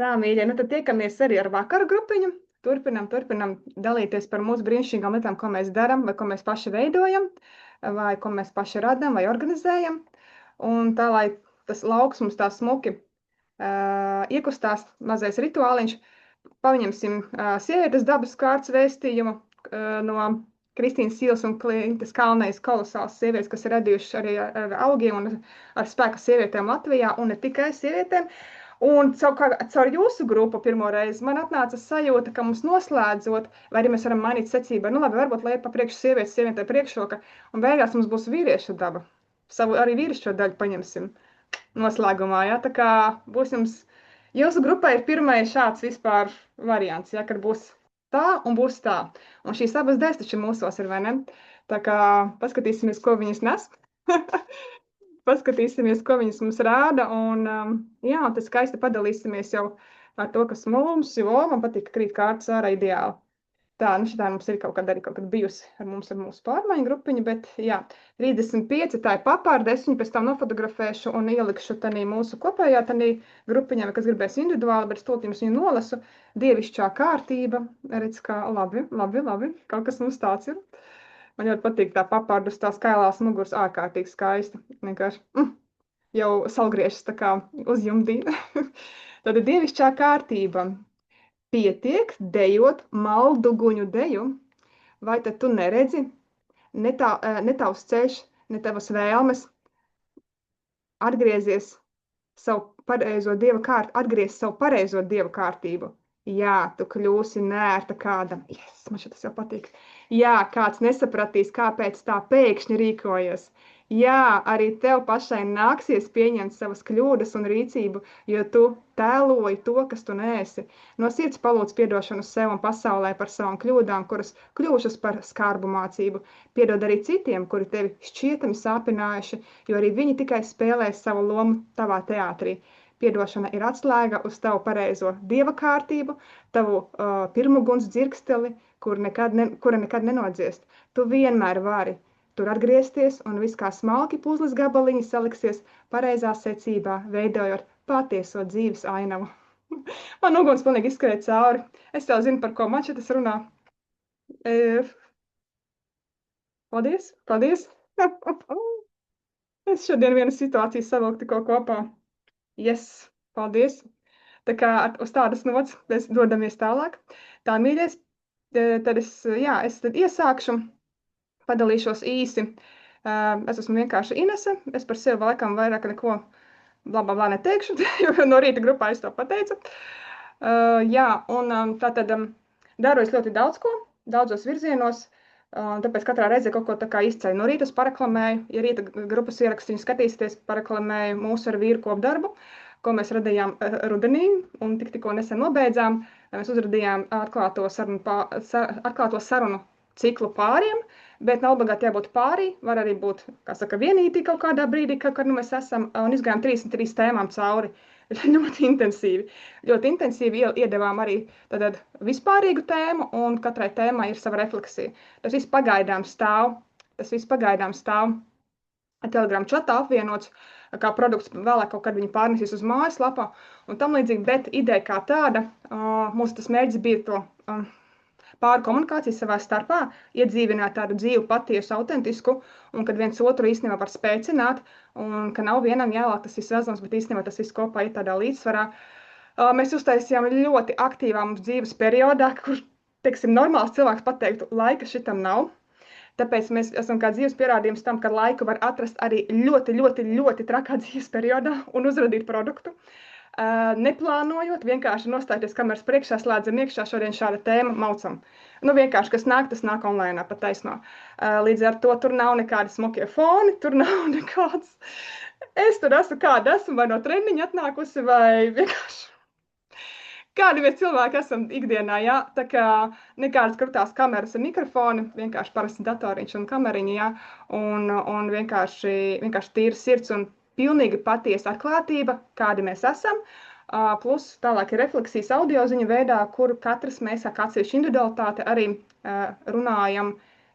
Tā, mīļie, nu tad tiekamies arī ar vakaru grupiņu. Turpinam dalīties par mūsu brīnišķīgām lietām, ko mēs darām, vai ko mēs paši veidojam, vai ko mēs paši radām vai organizējam. Un tā, lai tas lauks mums tā smuki iekustās, mazais rituāliņš, paņemsim sievietes dabas kārtas vēstījumu no Kristīnas Sīles un Klintas Kalnējas kolosāls sievietes, kas ir radījušas arī ar augiem un ar spēka sievietēm Latvijā, un ne tikai sievietēm. Un caur jūsu grupu pirmo reizi man atnāca sajūta, ka mums noslēdzot, vai arī mēs varam mainīt secību, nu labi, varbūt lai ir pa priekšu sievietes, sievietē priekšroka, un beigās mums būs vīrieša daba. Savu arī vīrišķo daļu paņemsim noslēgumā, ja? Tā kā būs jums, jūsu grupai ir pirmais šāds vispār variants, ja, kad būs tā un būs tā. Un šīs abas daļas taču mūsos ir, vai ne? Tā kā paskatīsimies, ko viņas nes. Paskatīsimies, ko viņas mums rāda, un jā, tas skaisti padalīsimies jau ar to, kas mums, jo man patīk, ka krīt kārtas ārā ideāli. Tā, nu šitā mums ir kaut kad bijusi ar mūsu pārmaiņu grupiņu, bet jā, 35, tā ir papārde, es viņu pēc tam nofotografēšu un ielikšu tanī mūsu kopējā tanī grupiņā, kas gribēs individuāli, bet stulti jums viņu nolasu. Dievišķā kārtība, redz, kā labi, kaut kas mums tāds ir. Man ļoti patīk tā papārdu uz tās kailās muguras, ārkārtīgi skaista. Vienkārši jau salgriežas tā kā uzjumdīna. Tad dievišķā kārtība. Pietiek dejot malduguņu deju, vai tad tu neredzi, ne tavs ceļš, ne tavas vēlmes, atgriezies savu pareizo dieva kārtību. Jā, tu kļūsi nērta kādam. Yes, man šitas jau patīk. Jā, kāds nesapratīs, kāpēc tā pēkšņi rīkojas. Jā, arī tev pašai nāksies pieņemt savas kļūdas un rīcību, jo tu tēloji to, kas tu neesi. No sirds palūdz piedošanu sev un pasaulē par savām kļūdām, kuras kļuvušas par skarbu mācību. Piedod arī citiem, kuri tevi šķietami sāpinājuši, jo arī viņi tikai spēlē savu lomu tavā teātrī. Piedošana ir atslēga uz tavu pareizo dieva kārtību, tavu pirmuguns dzirksteli, kura nekad nenodziest. Tu vienmēr vari tur atgriezties, un viss kā smalki puzles gabaliņi saliksies pareizā secībā, veidojot patieso dzīves ainavu. Man uguns pilnīgi izskrēja cauri. Es jau zinu, par ko man šitas runā. Paldies. Es šodien vienu situāciju savilku tikko kopā. Yes, paldies. Tā kā uz tādas nots mēs dodamies tālāk. Tā, mīļies, tad es iesākšu, padalīšos īsi. Es esmu vienkārši Inese, es par sevi laikam vairāk neko blā neteikšu, jo no rīta grupā es to pateicu. Jā, un tātad daru es ļoti daudz ko, daudzos virzienos, tāpēc katrā reizē kaut ko tā kā izceļu. No rīta es pareklamēju, ja rīta grupas ierakstiņu skatīsieties, pareklamēju mūsu ar vīru kopdarbu, ko mēs radījām rudenī un tikko nesen nobeidzām. Mēs uzradījām atklāto sarunu ciklu pāriem, bet nav obligāti jābūt pārī, var arī būt, kā saka, vienītī kaut kādā brīdī, kad mēs esam, un izgājām 33 tēmām cauri. Ļoti intensīvi iedevām arī tātad vispārīgu tēmu, un katrai tēmai ir sava refleksija. Tas viss pagaidām stāv Telegram čatā apvienots, kā produkts vēlāk kaut kad viņi pārnesīs uz mājaslapā un tam līdzīgi, bet ideja kā tāda, mūsu tas mērķis bija to pārkomunikāciju savā starpā, iedzīvināt tādu dzīvu, patiesu, autentisku, un kad viens otru īstenībā var spēcināt, un ka nav vienam jālāk tas viss razums, bet īstenībā tas viss kopā ir tādā līdzsvarā. Mēs uztaisījām ļoti aktīvā mums dzīves periodā, kur, teiksim, normāls cilvēks pateiktu, laika šitam nav. Tāpēc mēs esam kā dzīves pierādījums tam, ka laiku var atrast arī ļoti trakā dzīves periodā un uzradīt produktu. Neplānojot, vienkārši nostājoties kameras priekšā, slēdzam iekšā, šodien šāda tēma maucam. Nu, vienkārši, kas nāk, tas nāk online, pat taisno. Līdz ar to tur nav nekādi smukie foni, tur nav nekāds. Es tur esmu kāda esmu, vai no treniņa atnākusi, vai vienkārši kādi mēs cilvēki esam ikdienā, jā. Tā kā nekādas krutās kameras un mikrofoni, vienkārši parasti datoriņš un kameriņi, jā. Un vienkārši tīra sirds un pilnīgi patiesa atklātība, kādi mēs esam, plus tālāk ir refleksijas audioziņu veidā, kur katrs mēs kā atsevišķa individualitāte arī runājam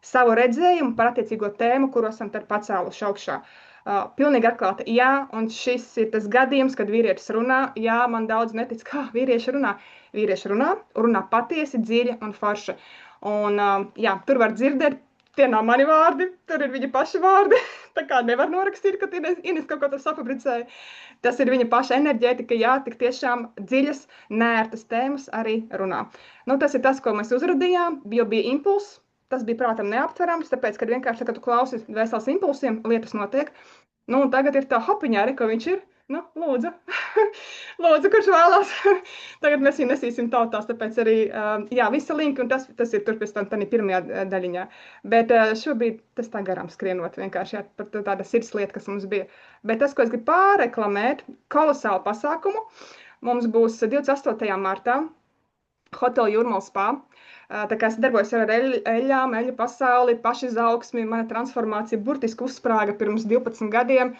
savu redzējumu par attiecīgo tēmu, kuru esam tad pacēluši augšā. Pilnīgi atklāti, jā, un šis ir tas gadījums, kad vīrietis runā. Jā, man daudz netic, kā vīrieši runā. Vīrieši runā patiesi, dziļi un forši. Un, jā, tur var dzirdēt, tie nav mani vārdi, tur ir viņa paša vārdi. Tā kā nevar norakstīt, ka Ines kaut ko tur safabricēja. Tas ir viņa paša enerģētika, jā, tik tiešām dziļas, nērtas tēmas arī runā. Nu, tas ir tas, ko mēs uzrādījām, jo bija impulss. Tas bija prātam neaptverams, tāpēc, kad vienkārši, kad tu klausies dvēseles impulsiem, lietas notiek. Nu, un tagad ir tā hopiņā, ka viņš ir. Nu, lūdzu, lūdzu, kurš vēlās. Tagad mēs viņu nesīsim tautās, tāpēc arī, jā, visa linka, un tas ir tur pēc tam pirmajā daļiņā. Bet šobrīd tas tā garām skrienot vienkārši, jā, par tāda sirdslieta, kas mums bija. Bet tas, ko es gribu pārreklamēt, kolosālu pasākumu, mums būs 28. martā Hotel Jūrmālas spā. Tā kā es darbojos ar eļļām, eļļu pasauli, pašizaugsmi, mana transformācija burtiski uzsprāga pirms 12 gadiem.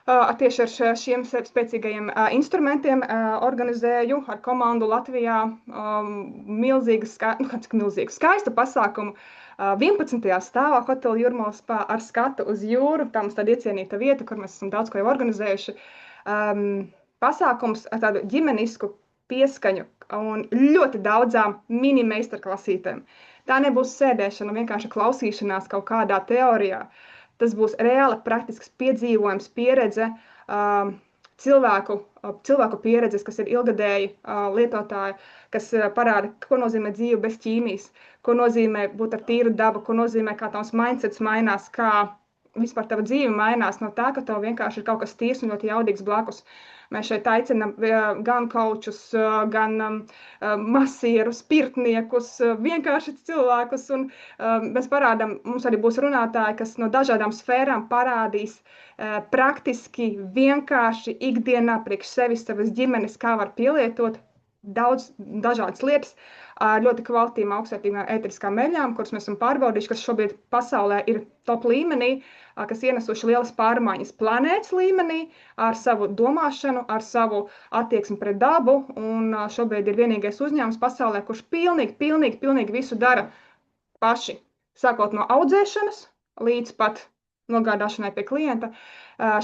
Tieši ar šiem spēcīgajiem instrumentiem organizēju ar komandu Latvijā milzīgu, skaistu pasākumu 11. stāvā Hotel Jūrmālas spā ar skatu uz jūru. Tā mums tāda iecienīta vieta, kur mēs esam daudz ko jau organizējuši. Pasākums ar tādu ģimenisku pieskaņu un ļoti daudzām mini meistarklasītēm. Tā nebūs sēdēšana, vienkārši klausīšanās kaut kādā teorijā. Tas būs reāli praktisks piedzīvojums, pieredze, cilvēku pieredzes, kas ir ilgadēji lietotāji, kas parāda, ko nozīmē dzīve bez ķīmijas, ko nozīmē būt ar tīru dabu, ko nozīmē, kā tavs mindsets mainās, kā vispār tava dzīve mainās no tā, ka tev vienkārši ir kaut kas tīrs un ļoti jaudīgs blakus. Mēs šeit aicinām gan kaučus, gan masierus, pirtniekus, vienkārši cilvēkus. Un mēs parādām, mums arī būs runātāji, kas no dažādām sfērām parādīs praktiski, vienkārši ikdienā priekš sevis, savas ģimenes, kā var pielietot daudz dažādas lietas ar ļoti kvalitīvām, augstvērtīgām ēteriskām eļļām, kuras mēs esam pārbaudījuši, kas šobrīd pasaulē ir top līmenī, kas ienesuši lielas pārmaiņas planētas līmenī ar savu domāšanu, ar savu attieksmi pret dabu. Un šobrīd ir vienīgais uzņēmums pasaulē, kurš pilnīgi visu dara paši. Sākot no audzēšanas līdz pat nogādāšanai pie klienta.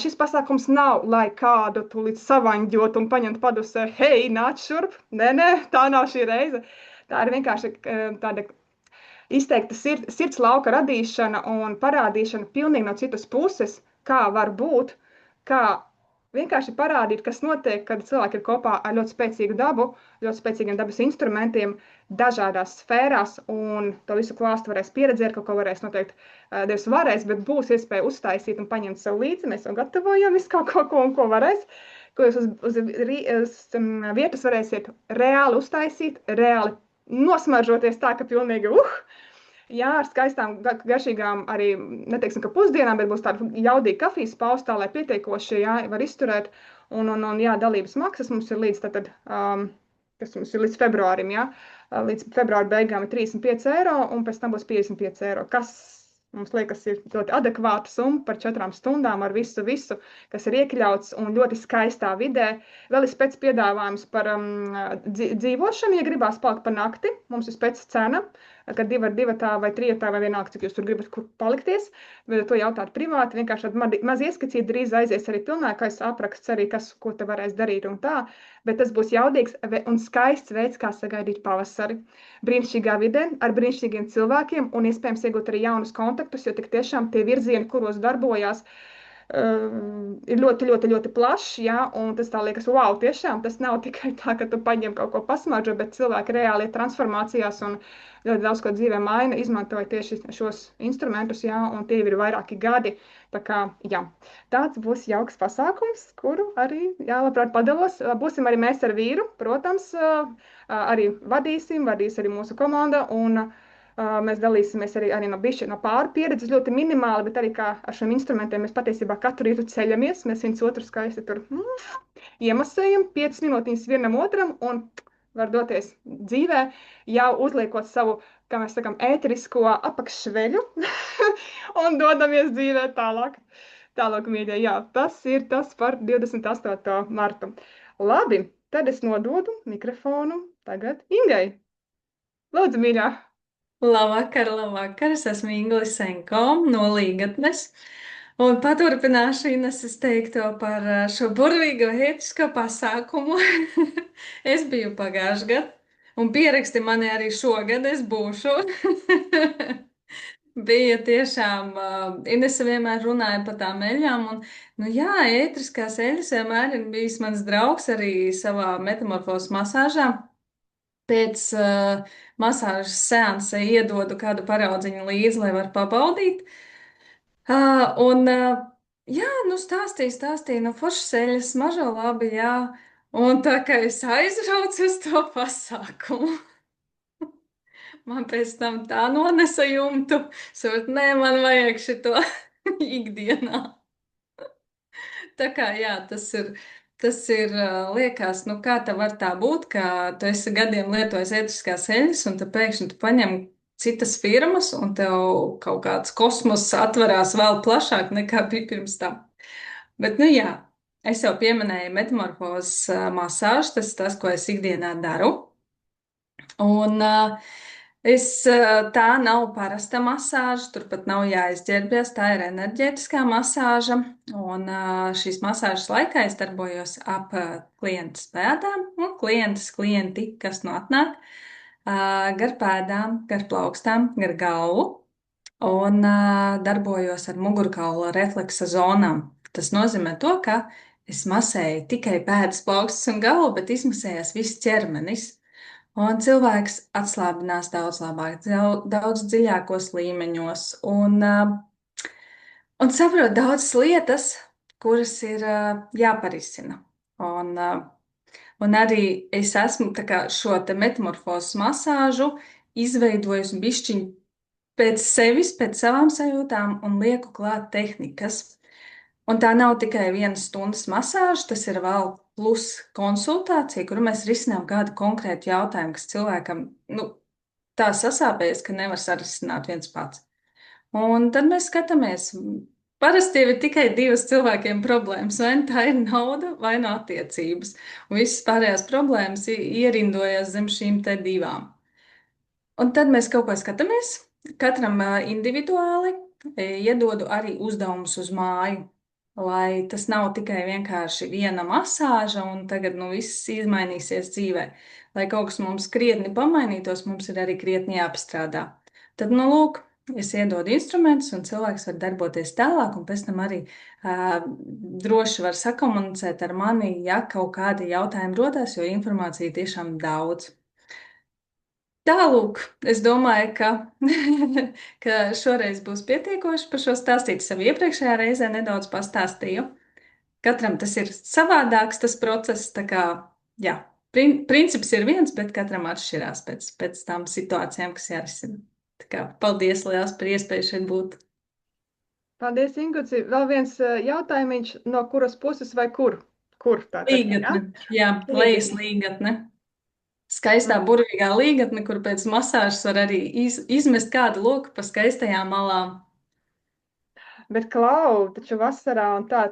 Šis pasākums nav, lai kādu tūlīt savaņģot un paņemt padusē, hei, nāc šurp. Nē, tā nav šī reize. Tā ir vienkārši tāda izteikta sirds lauka radīšana un parādīšana pilnīgi no citas puses, kā var būt, kā vienkārši parādīt, kas notiek, kad cilvēki ir kopā ar ļoti spēcīgu dabu, ļoti spēcīgiem dabas instrumentiem, dažādās sfērās, un to visu klāstu varēs pieredzēt, kaut ko varēs noteikti, Dievs varēs, bet būs iespēja uztaisīt un paņemt sev līdzi. Mēs jau gatavojam visu kaut ko, un ko varēs, ko jūs uz vietas varēsiet reāli uztaisīt, reāli nosmaržoties tā, ka pilnīgi, jā, ar skaistām, garšīgām arī, neteiksim, ka pusdienām, bet būs tāda jaudīga kafijas paustā, lai pietiekoši, jā, var izturēt. Un jā, dalības maksas mums ir līdz tātad, kas mums ir līdz februārim, jā, līdz februāra beigām ir 35 eiro, un pēc tam būs 55 eiro, kas mums liekas ir ļoti adekvāta summa par 4 stundām ar visu, kas ir iekļauts un ļoti skaistā vidē. Vēl ir spēc piedāvājums par dzīvošanu, ja gribās palikt pa nakti. Mums ir spēc cena, kad 2 ar 2 vai 3 vai vienalga, cik jūs tur gribat palikties. Bet to jautāt privāti, vienkārši maz ieskicīt, drīz aizies arī pilnākais apraksts arī, ko te varēs darīt un tā. Bet tas būs jaudīgs un skaists veids, kā sagaidīt pavasari. Brīnišķīgā vidē, ar brīnišķīgiem cilvēkiem un iespējams iegūt arī jaunus kontaktus, jo tik tiešām tie virzieni, kuros darbojās, ir ļoti plaši, jā, un tas tā liekas, wow, tiešām tas nav tikai tā, ka tu paņem kaut ko pasmaržo, bet cilvēki reāli ir transformācijās un ļoti daudz ko dzīvē maina, izmantoja tieši šos instrumentus, jā, un tie ir vairāki gadi. Tā kā, jā, tāds būs jauks pasākums, kuru arī, jā, labprāt padalos. Būsim arī mēs ar vīru, protams, arī vadīs arī mūsu komanda, un mēs dalīsimies arī no pāri pieredzes ļoti minimāli, bet arī kā ar šiem instrumentiem mēs patiesībā katru rītu ceļamies, mēs viens otru skaisti tur iemasējam, 5 minūtīņas vienam otram un var doties dzīvē, jau uzliekot savu, kā mēs sakam, ēterisko apakšveļu un dodamies dzīvē tālāk. Tālāk, mīļie, jā, tas ir tas par 28. martu. Labi, tad es nododu mikrofonu tagad Ingai. Lūdzu, mīļā! Labvakar! Es esmu Inga Lisenko no Līgatnes. Un paturpināšu Ineses teikto par šo burvīgo ētisko pasākumu. Es biju pagājušajā gadā, un pieraksti mani arī šogad es būšu. Bija tiešām, Inese vienmēr runāja par tām eļļām, un, nu jā, ētriskās eļļas vienmēr ir bijis mans draugs arī savā metamorfozes masāžā. Pēc masāžas seansa iedodu kādu paraudziņu līdzi, lai var pabaudīt. Jā, nu stāstīja, nu foršas eļļas, mažo labi, jā. Un tā kā es aizraucu uz to pasākumu, man pēc tam tā nonesa jumtu, surt, nē, man vajag šito ikdienā. Tā kā, jā, liekas, nu kā tā var tā būt, ka tu esi gadiem lietojis ētriskās eļļas, un tad pēkšņi tu paņem citas firmas, un tev kaut kāds kosmos atverās vēl plašāk nekā bija pirms tam. Bet, nu jā, es jau pieminēju metamorfozes masāžu, tas ir tas, ko es ikdienā daru. Un tā nav parasta masāža, turpat nav jāizģērbjas, tā ir enerģētiskā masāža. Un šīs masāžas laikā es darbojos ap klientas pēdām un klienti, kas nu atnāk, gar pēdām, gar plaukstām, gar galvu. Un darbojos ar mugurkaula refleksa zonām. Tas nozīmē to, ka es masēju tikai pēdas, plaukstas un galvu, bet izmasējās viss ķermenis. Un cilvēks atslābinās daudz labāk, daudz dziļākos līmeņos un saprot daudzas lietas, kuras ir jāparisina. Un, un arī es esmu tā kā šo te metamorfozes masāžu izveidojusi bišķiņu pēc sevis, pēc savām sajūtām un lieku klāt tehnikas. Un tā nav tikai 1 stundas masāža, tas ir vēl plus konsultācija, kur mēs risinām kādu konkrētu jautājumu, kas cilvēkam, nu, tā sasāpējas, ka nevar sarisināt viens pats. Un tad mēs skatāmies, parasti jau ir tikai 2 cilvēkiem problēmas, vai nu tā ir nauda, vai nu attiecības. Un visas pārējās problēmas ierindojas zem šīm te 2. Un tad mēs kaut ko skatāmies, katram individuāli iedodu arī uzdevumus uz māju, lai tas nav tikai vienkārši viena masāža un tagad nu viss izmainīsies dzīvē. Lai kaut kas mums krietni pamainītos, mums ir arī krietni jāpastrādā. Tad, nu lūk, es iedodu instrumentus un cilvēks var darboties tālāk un pēc tam arī droši var sakomunicēt ar mani, ja kaut kādi jautājumi rodās, jo informācija tiešām daudz. Tālūk, es domāju, ka šoreiz būs pietiekoši par šo stāstīt. Savu iepriekšējā reizē nedaudz pastāstīju. Katram tas ir savādāks, tas process, tā kā, jā, princips ir viens, bet katram atšķirās pēc tām situācijām, kas jārisina. Tā kā paldies liels par iespēju šeit būt. Paldies, Inguci. Vēl viens jautājums, no kuras puses vai kur? Kur tātad? Līgatne, jā, lejas līgatne. Skaistā, burvīgā līgatne, kur pēc masāžas var arī izmest kādu loku pa skaistajām malām. Bet, Klau, taču vasarā un tā,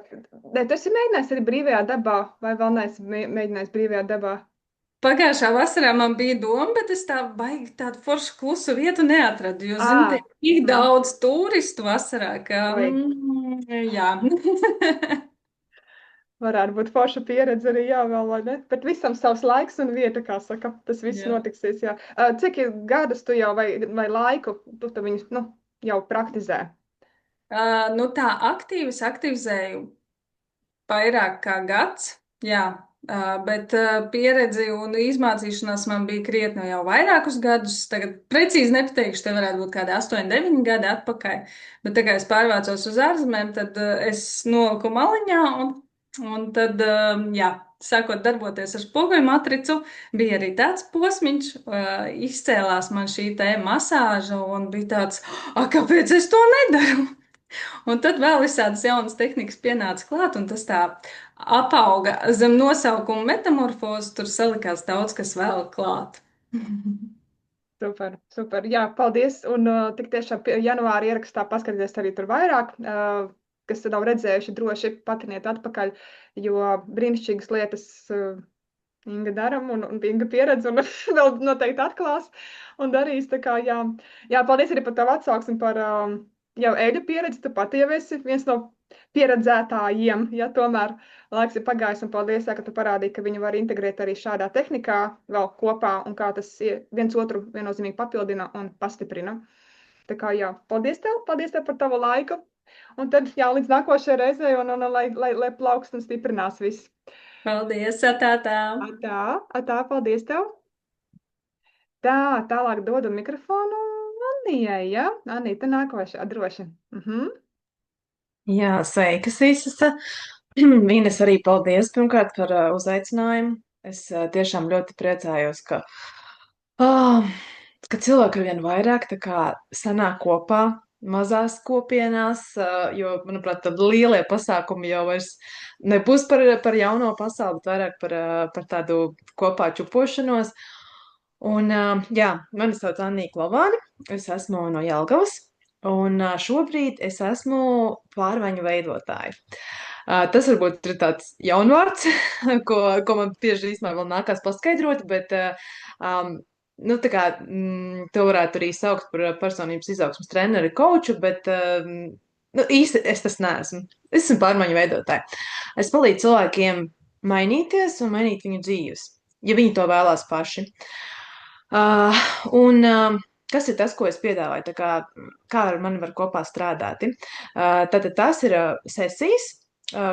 ne, tu esi mēģinājis arī brīvajā dabā, vai vēl neesi mēģinājis brīvajā dabā? Pagājušā vasarā man bija doma, bet es tā baigi tādu foršu klusu vietu neatradu, jo, zinu, te ir tik daudz turistu vasarā, ka, jā. Varētu būt forša pieredze arī, jā, vēl, vai ne? Bet visam savs laiks un vieta, kā saka, tas viss notiksies, jā. Cik gadus tu jau vai laiku tu viņus, nu, jau praktizē? Nu tā aktivizēju vairāk kā gads, jā. Bet pieredzi un izmācīšanās man bija krietni jau vairākus gadus. Tagad precīzi nepateikšu, te varētu būt kādi 8, 9 gadi atpakaļ. Bet tā kā es pārvācos uz ārzemēm, tad es noliku maliņā un tad, jā, sākot darboties ar spoguļu matricu, bija arī tāds posmiņš, izcēlās man šī te masāža un bija tāds, kāpēc es to nedaru? Un tad vēl visādas jaunas tehnikas pienāca klāt, un tas tā apauga zem nosaukuma metamorfoze, tur salikās daudz kas vēl klāt. Super, super. Jā, paldies. Un tik tiešām janvāra ierakstā paskatieties arī tur vairāk, kas nav redzējuši, droši patriniet atpakaļ, jo brīnišķīgas lietas Inga daram un Inga pieredze un vēl noteikti atklās un darīs. Tā kā, jā, paldies arī par tavu atsauksmi par jau eļu pieredzi. Tu pati jau esi viens no pieredzētājiem, ja tomēr laiks ir pagājis, un paldies, jā, ka tu parādīji, ka viņi var integrēt arī šādā tehnikā vēl kopā, un kā tas viens otru viennozīmīgi papildina un pastiprina. Tā kā jā, paldies tev par tavu laiku, un tad jā, līdz nākošajai reizei, un lai plaukst un stiprinās viss. Paldies, tā. Paldies tev! Tā, tālāk dodu mikrofonu Annijai, ja? Anīta nākošā, droši. Jā, sveikas visas. Ines, arī paldies pirmkārt par uzaicinājumu. Es tiešām ļoti priecājos, ah, ka cilvēki arvien vairāk tā kā sanāk kopā mazās kopienās, jo, manuprāt, tad lielie pasākumi jau vairs nebūs par jauno pasauli, bet vairāk par tādu kopā čupošanos. Un, jā, mani sauc Annija Klovāne, es esmu no Jelgavas. Un šobrīd es esmu pārmaiņu veidotāja. Tas varbūt ir tāds jaunvārds, ko man tieši īstenībā vēl nākās paskaidrot, bet nu, tā kā to varētu arī saukt par personības izaugsmas treneri, coachu, bet nu, īsti es tas neesmu. Es esmu pārmaiņu veidotāja. Es palīdzu cilvēkiem mainīties un mainīt viņu dzīves, ja viņi to vēlās paši. Kas ir tas, ko es piedāvāju? Kā ar mani var kopā strādāt? Tātad tās ir sesijas,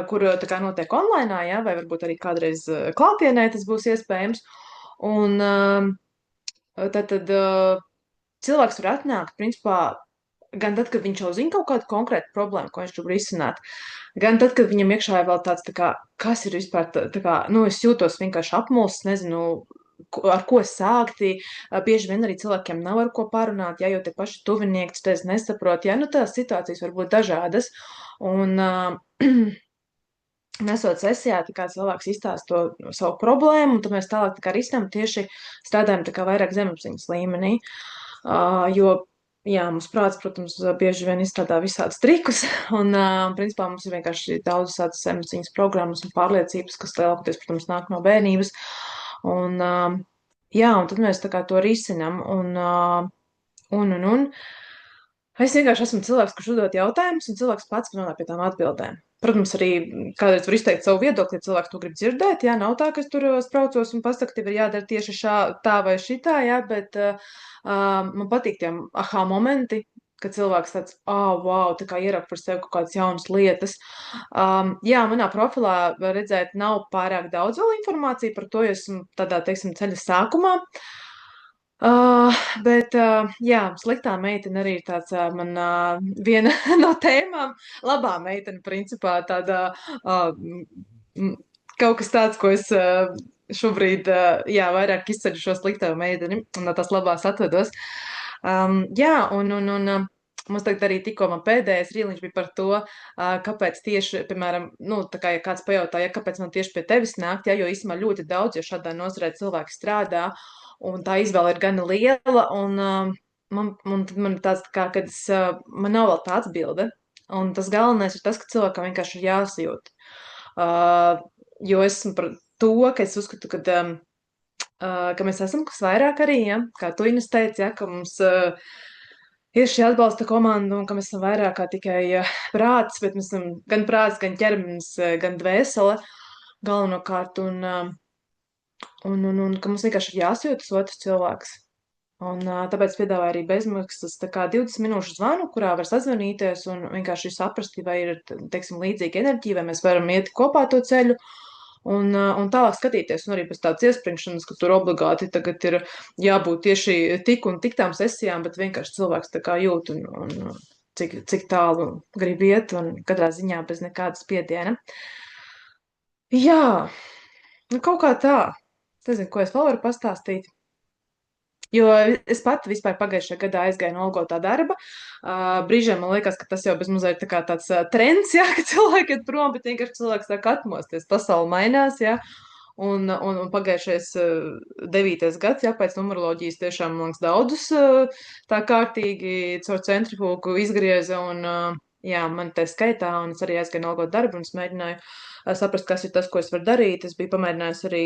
kur notiek online, ja, vai varbūt arī kādreiz klātienē tas būs iespējams. Un tad cilvēks var atnākt, principā, gan tad, kad viņš jau zina kaut kādu konkrētu problēmu, ko viņš grib risināt, gan tad, kad viņam iekšā ir vēl tāds, kas ir vispār, es jūtos vienkārši apmulsis, nezinu, ar ko sākt. Bieži vien arī cilvēkiem nav ar ko parunāt, ja, jo tie paši tuvinieki tas nesaprot. Ja, nu, tās situācijas var būt dažādas. Un nesot sesijā, cilvēks izstāsta to savu problēmu, un tad mēs tālāk risinām tieši strādājam vairāk zemapziņas līmenī. Jo, jā, mums prāts, protams, bieži vien izstrādā visādus trikus, un principā mums ir vienkārši daudz tādas zemapziņas programmas un pārliecības, kas lielākoties, protams, nāk no bērnības. Un, jā, un tad mēs to risinām. Es vienkārši esmu cilvēks, kurš uzdod jautājumus, un cilvēks pats nonāk pie tām atbildēm. Protams, arī kādreiz var izteikt savu viedokli, ja cilvēks to grib dzirdēt. Jā, nav tā, ka es tur spraucos un pasaku, tev ir jādara tieši tā vai šitā, jā, bet man patīk tie aha momenti, ka cilvēks tāds, wow, tā kā ierauga par sevi kaut kādas jaunas lietas. Jā, manā profilā var redzēt, nav pārāk daudz vēl informācija par to, jo esmu tādā, teiksim, ceļa sākumā. Bet, jā, sliktā meitene arī ir tāds man viena no tēmām. Labā meitene, principā, tāda kaut kas tāds, ko es šobrīd, jā, vairāk izceļu šo sliktā meiteni un no tās labās atvedos. Jā, un mums tagad arī tikko man pēdējais rīliņš bija par to, kāpēc tieši, piemēram, nu, tā kā ja kāds pajautāja, kāpēc man tieši pie tevis nākt, ja, jo īstenībā ļoti daudz, jo šādā nozarē cilvēki strādā, un tā izvēle ir gana liela, un man tāds, kad man nav vēl tā atbilde, un tas galvenais ir tas, ka cilvēkam vienkārši ir jāsajūt. Jo esmu par to, ka es uzskatu, ka mēs esam kas vairāk arī, ja, kā tu, Ines, teici, ja, ka mums ir šī atbalsta komanda un ka mēs esam vairāk kā tikai prāts, bet mēs esam gan prāts, gan ķermenis, gan dvēsele galvenokārt, un ka mums vienkārši ir jāsajūt tas otrs cilvēks. Un tāpēc piedāvāju arī bezmaksas 20 minūšu zvanu, kurā var sazvanīties un vienkārši saprast, vai ir, teiksim, līdzīga enerģija, vai mēs varam iet kopā to ceļu. Un tālāk skatīties, un arī pēc tādas iespringšanas, ka tur obligāti tagad ir jābūt tieši tik un tik tām sesijām, bet vienkārši cilvēks tā kā jūt un cik tālu grib iet, un katrā ziņā bez nekādas spiediena. Jā, nu kaut kā tā. Nezinu, ko es vēl varu pastāstīt. Jo es pati vispār pagājušajā gadā aizgāju no algotā darba. Brīžiem man liekas, ka tas jau bez mazliet tā kā tāds trends, jā, ka cilvēki iet prom, bet vienkārši cilvēks sāk atmosties, pasaule mainās, jā. Un pagājušais 9. gads, jā, pēc numeroloģijas tiešām, man liekas, daudzus tā kārtīgi caur centrifūgu izgrieza, un jā, man tā skaitā, un es arī aizgāju no algotā darba, un es mēģināju saprast, kas ir tas, ko es varu darīt. Es biju pamēģinājusi arī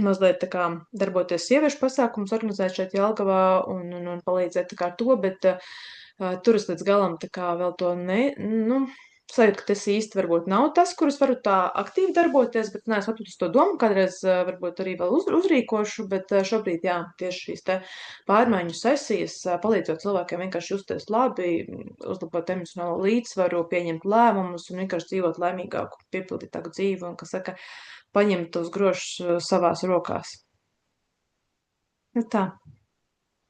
mazliet tā kā darboties sieviešu pasākumus, organizēt šeit Jelgavā un palīdzēt tā kā ar to, bet tur es līdz galam tā kā vēl to sajūtu, ka tas īsti varbūt nav tas, kurus varu tā aktīvi darboties, bet neesmu atpūtis to domu, kādreiz varbūt arī vēl uzrīkošu, bet šobrīd, jā, tieši šīs te pārmaiņu sesijas palīdzot cilvēkiem vienkārši justies labi, uzlabot emocionālo līdzsvaru, pieņemt lēmumus un vienkārši dzīvot laimīgāku, piepildītāku dzīvi un, kas saka, paņemt tos grošus savās rokās. Nu tā.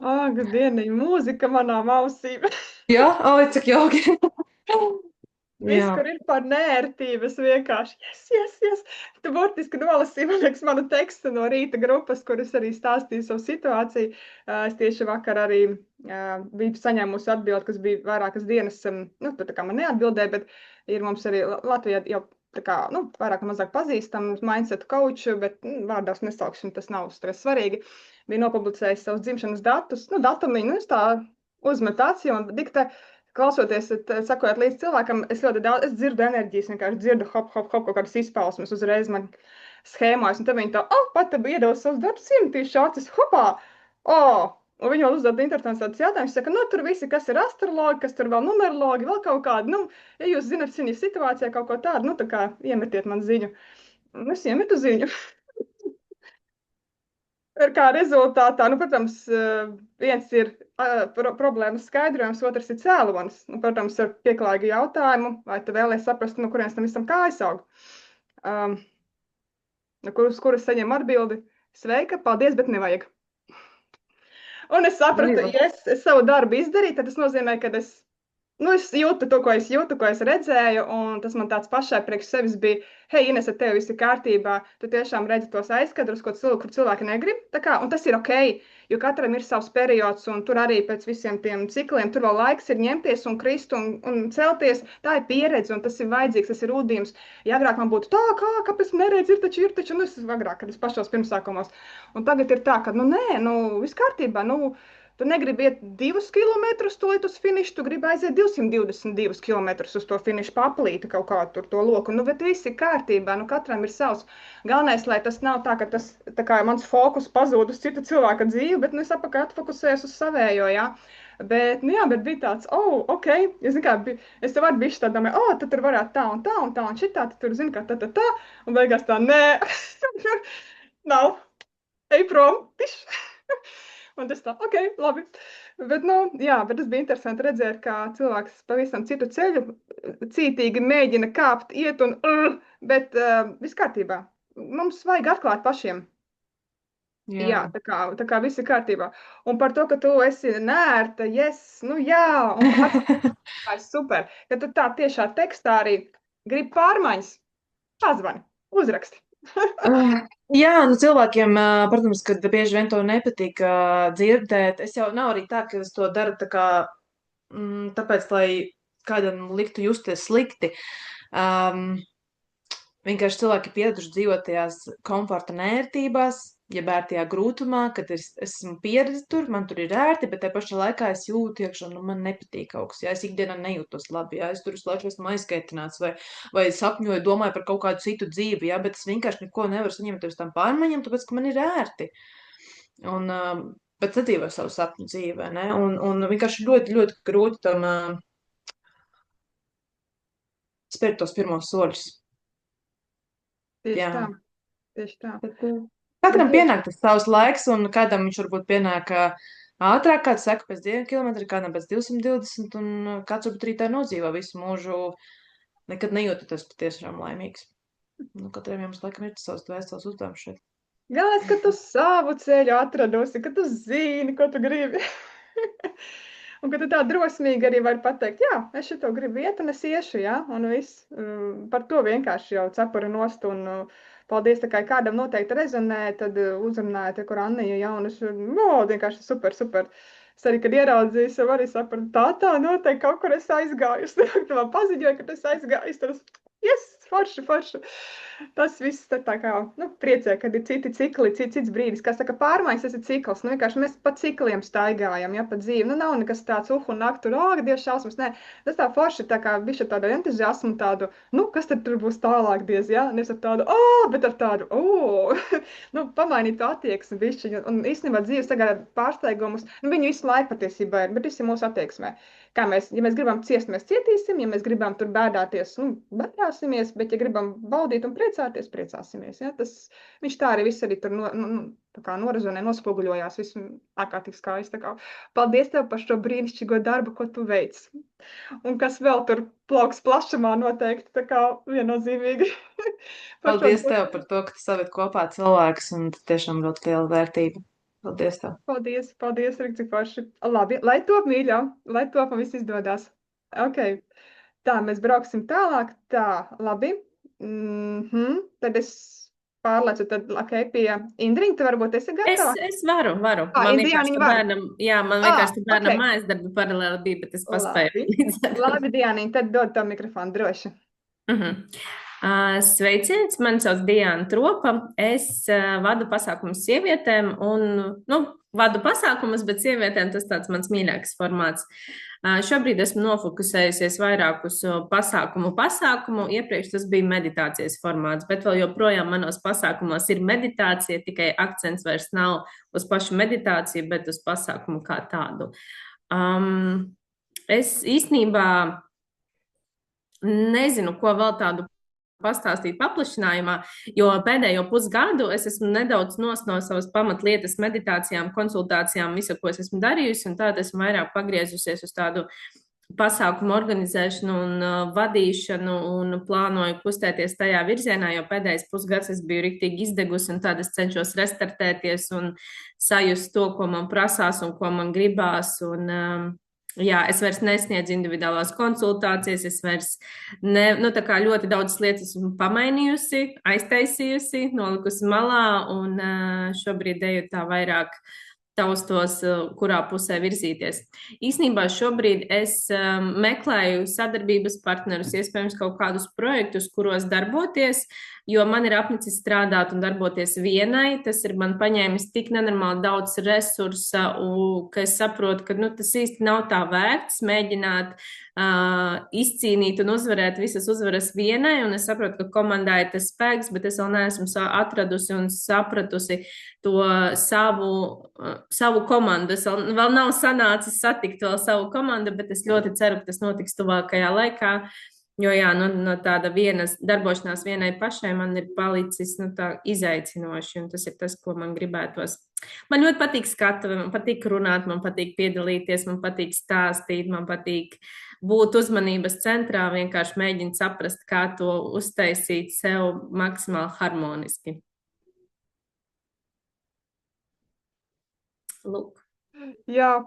Ak, dieniņ, mūzika manā ausīm. Jā, oi, cik jauki. Viss, Jā. kur ir par nērtību, es vienkārši, yes. Tu burtiski nolasīji, man liekas, manu tekstu no rīta grupas, kur es arī stāstīju savu situāciju. Es tieši vakar arī biju saņēmusi atbildi, kas bija vairākas dienas, nu, tā kā man neatbildēja, bet ir mums arī Latvijā jau tā kā, nu, vairāk vai mazāk pazīstam mindset coachu, bet vārdās nesauksim, tas nav stress svarīgi. Bija nopublicējis savus dzimšanas datus, nu, datumiņu, es tā uzmetu acī un diktē. Klausoties, sakojot līdz cilvēkam, es ļoti daudz, es dzirdu enerģijas, vienkārši dzirdu hop, kaut kādas izpausmes uzreiz man schēmājas, un tad viņi tā, pat iedeva savus datus, iemetīšu acis, hopā, un viņi vēl uzdod interesants tāds jautājums, saka, nu, tur visi, kas ir astrologi, kas tur vēl numerologi, vēl kaut kādi, nu, ja jūs zinat viņa situācijā kaut ko tādu, nu, tā kā iemetiet man ziņu. Un es iemetu ziņu. Kā rezultātā, nu, protams, viens ir problēmas skaidrojums, otrs ir cēlonis. Nu, protams, ar pieklājīgu jautājumu, vai tu vēlies saprast, no kurienes tam visam kājas aug. Kuras saņem atbildi, sveika, paldies, bet nevajag. Un es sapratu, ja es savu darbu izdarīju, tad tas nozīmē, ka es jūtu to, ko es jūtu, ko es redzēju, un tas man tāds pašai priekš sevis bija, hei, Ines, ar tevi viss ir kārtībā, tu tiešām redzi tos aizkadrus, kur cilvēki negrib, tā kā, un tas ir ok, jo katram ir savs periods, un tur arī pēc visiem tiem cikliem, tur vēl laiks ir ņemties un krist un celties, tā ir pieredze, un tas ir vajadzīgs, tas ir ūdījums. Ja agrāk man būtu tā, kāpēc neredz, ir taču, nu, es agrāk, kad es pašos pirmsākumos, un tagad ir tā, ka, nu, nē, nu, viss kārtībā, nu, tu negribi iet 2 kilometrus uz finišu, tu gribi aiziet 222 kilometrus uz to finišu paplīti kaut kā tur to loku. Nu, bet viss ir kārtībā, nu katram ir savs. Galvenais, lai tas nav tā, ka tas, tā kā mans fokus pazūd uz citu cilvēka dzīvi, bet nu es apakaļ atfokusējos uz savējo, jā. Bet, nu jā, bet bija tāds, ok, es zinu, kā, es tev arī bišķi tā domāju, tu tur varētu tā un šitā, tu tur zini, kā tā, un beigās tā, nē, nav, ej prom, tiši. Un tas tā, ok, labi. Bet, nu, jā, bet tas bija interesanti redzēt, kā cilvēks pavisam citu ceļu cītīgi mēģina kāpt, iet un, bet viss kārtībā. Mums vajag atklāt pašiem. Jā, tā kā viss ir kārtībā. Un par to, ka tu esi nērta, nu jā, un super. Ja tu tā tiešā tekstā arī gribi pārmaiņas, pazvani, uzraksti. Jā, nu cilvēkiem, protams, kad bieži vien to nepatīk dzirdēt. Es jau nav arī tā, ka es to daru tā kā, tāpēc, lai kādam liktu justies slikti. Vienkārši cilvēki pieraduši dzīvot tajās komforta nērtībās, ja bērtajā grūtumā, kad es esmu pieredzi tur, man tur ir ērti, bet te pašā laikā es jūtu iekšā, nu man nepatīk kaut kas, ja es ikdienā nejūtos labi, ja es tur visu laiku esmu aizskaitināts vai sapņoju, domāju par kaut kādu citu dzīvi, ja, bet es vienkārši neko nevaru saņemt uz tām pārmaiņām, tāpēc, ka man ir ērti. Un, bet sadzīvoju savu sapņu dzīvē, ne? Un vienkārši ļoti, ļoti grūti tam spērt tos pirmos soļus. Tieši tā. Katram pienāk tas savs laiks, un kādam viņš varbūt pienāk ātrāk, kāds saka pēc 2 kilometri, kādam pēc 220, un kāds varbūt arī tā nodzīvo visu mūžu, nekad nejūtoties patiešām laimīgs. Nu, katram jums laikam ir tas savs dvēseles uzdevums šeit. Galvenais, ka tu savu ceļu atradusi, ka tu zini, ko tu gribi. Un ka tu tā drosmīgi arī vari pateikt, jā, es šito gribu iet, un es iešu, jā, un viss. Par to vienkārši jau cepura nost, un paldies, tā kā kādam noteikti rezonē, tad uzrunāja te, kur Annija, jā, un es, vienkārši super. Es arī, kad ieraudzīju, sev arī sapratu, tā noteikti kaut kur es aizgāju. Es tev paziņoju, ka es aizgāju, tad es, yes, forši. Tas viss tā kā priecē, kad ir citi cikli, cits brīdis. Kā saka, pārmaiņas, tas ir cikls. Vienkārši mēs pa cikliem staigājam, ja pa dzīvi. Nav nekas tāds, un nakti tur, Dievs, šausmas. Nē, tas tā forši, tā kā bišķi tādu entuziasmu, tādu, kas tad tur būs tālāk, Dievs, ja? Nevis ar tādu, bet ar tādu, pamainīt to attieksmi bišķi. Un īstenībā dzīves tagad pārsteigumus, viņu visu laiku patiesībā ir, bet viss ir mūsu attieksmē. Ja mēs gribam ciest, mēs cietīsim, ja mēs gribam tur bēdāties, bēdāsimies, bet ja gribam baudīt un priecāties, priecāsimies. Ja? Viņš tā arī viss arī tur norazonē, nospoguļojās, viss ārkārtīgi skaisti. Paldies tev par šo brīnišķīgo darbu, ko tu veic. Un kas vēl tur plauks plašumā noteikti, tā kā viennozīmīgi. Paldies tev par to, ka tu saved kopā cilvēkus, un tiešām ļoti liela vērtība. Paldies tev. Paldies, Rikci forši. Labi, lai top, mīļo, lai top un viss izdodas. Ok, tā, mēs brauksim tālāk. Tā, labi. Tad es pārlecu pie Indriņa. Tu varbūt esi gatava? Es varu. Man vienkārši bērnam mājas darbi paralēli bija, bet es paspēju. Labi, Diāniņ, tad dod to mikrofonu droši. Sveiciens, mani sauc Diana Tropa. Es vadu pasākumus sievietēm un, vadu pasākumus, bet sievietēm tas tāds mans mīļākais formāts. Šobrīd esmu nofokusējusies vairāk uz pasākumu. Iepriekš tas bija meditācijas formāts, bet vēl joprojām manos pasākumos ir meditācija, tikai akcents vairs nav uz pašu meditāciju, bet uz pasākumu kā tādu. Es īstenībā nezinu, ko vēl tādu pastāstīt paplašinājumā, jo pēdējo pusgadu es esmu nedaudz no savas pamatlietas meditācijām, konsultācijām, visu, ko es esmu darījusi, un tātad esmu vairāk pagriezusies uz tādu pasākumu organizēšanu un vadīšanu un plānoju kustēties tajā virzienā, jo pēdējais pusgads es biju riktīgi izdegusi un tad es cenšos restartēties un sajust to, ko man prasās un ko man gribās, un jā, es vairs nesniedzu individuālās konsultācijas, es vairs tā kā ļoti daudzas lietas esmu pamainījusi, aiztaisījusi, nolikusi malā un šobrīd eju tā vairāk taustos, kurā pusē virzīties. Īsnībā šobrīd es meklēju sadarbības partnerus, iespējams kaut kādus projektus, kuros darboties, jo man ir apnicis strādāt un darboties vienai. Tas ir man paņēmis tik nenormāli daudz resursa, ka es saprotu, ka tas īsti nav tā vērts mēģināt izcīnīt un uzvarēt visas uzvaras vienai, un es saprotu, ka komandā ir tas spēks, bet es vēl neesmu atradusi un sapratusi to savu komandu. Es vēl nav sanācis satikt vēl savu komandu, bet es ļoti ceru, ka tas notiks tuvākajā laikā. Jo jā, no tāda darbošanās vienai pašai man ir palicis tā izaicinoši, un tas ir tas, ko man gribētos. Man ļoti patīk skatuve, man patīk runāt, man patīk piedalīties, man patīk stāstīt, man patīk būt uzmanības centrā, vienkārši mēģināt saprast, kā to uztaisīt sev maksimāli harmoniski. Lūk. Jā,